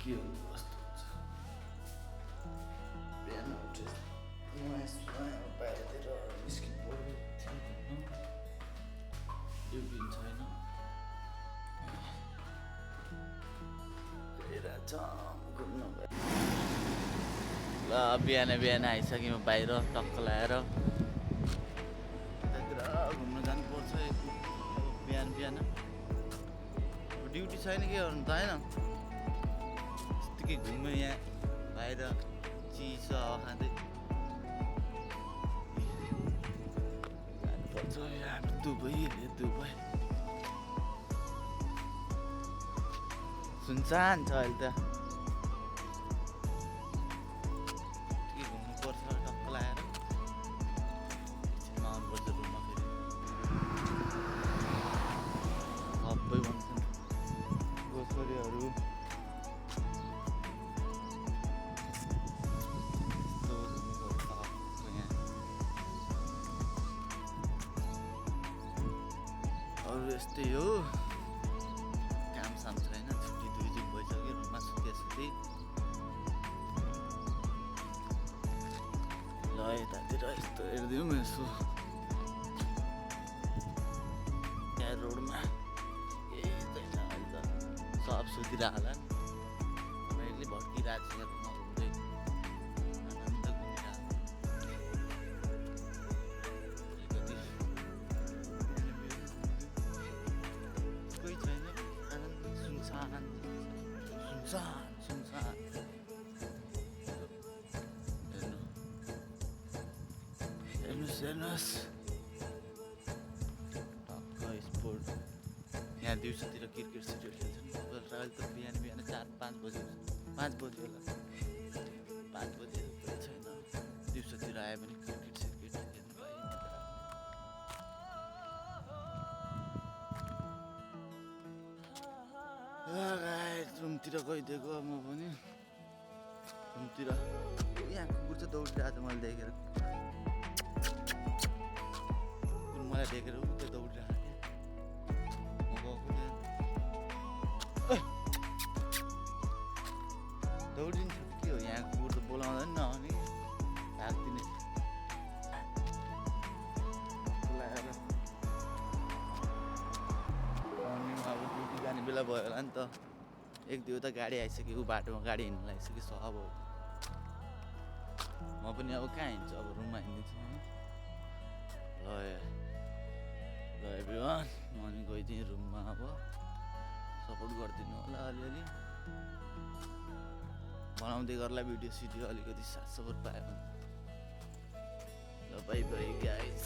के हो कस्तो हुन्छ बिहान उठेर बाहिरतिर निस्किनु थियो ड्युटी छैन घुम्नु ल बिहान बिहान आइसक्यौँ बाहिर टक्क लगाएर यतातिर घुम्नु जानुपर्छ बिहान बिहान ड्युटी छैन के गर्नु त होइन यत्तिकै घुम्यो यहाँ बाहिर चिसो खाँदै जानुपर्छ हामी दुबई सुनसान छ अहिले त घुम्नुपर्छ टक्क लगाएर आउनुपर्छ रुममा फेरि सबै भन्छन् ग्रोसरीहरू अरू यस्तै हो काम साम छैन छुट्टी 2 दिन भइसक्यो रुममा सुते ल यतातिर यस्तो हेरिदिउँ यसो यहाँ रोडमा केही छैन अहिले त सब सुतिरहेको होला नि मैले भड्किरहेको छु रुममा घुम्दै आनन्द घुमिरहेको कोही छैन आनन्द सुनसान हेर्नुहोस् टक्क स्पोर्ट यहाँ दिउँसोतिर क्रिकेट सिरियल खेल्छन् अहिले त बिहान 4-5 बजे 5 बजे होला 5 बजे कोही छैन दिउँसोतिर आयो भने क्रिकेट सिरिकेट खेल्नु पाइन्छ रुमतिर गइदिएको म पनि रुमतिर यहाँ कुकुर चाहिँ दौडिरहेको छ मैले देखेर मलाई देखेर ऊ त्यो दौडिरहेको थियो म गएको थिएँ दौडिन्छ के हो यहाँ कुकुर त बोलाउँदा नि नआउने भाग्दिने लगाएर अब ड्युटी जाने बेला भयो होला नि त 1-2 त गाडी आइसक्यो ऊ बाटोमा गाडी हिँड्नु लागिसक्यो सब हो म पनि अब कहाँ हिँड्छु अब रुममा हिँड्दैछु ल एभ्रिवान म पनि गइदिएँ रुममा अब सपोर्ट गरिदिनु होला अलिअलि बनाउँदै गर्ला भिडियो सिडियो अलिकति साथ सपोर्ट पायो भने ल बाई गाइज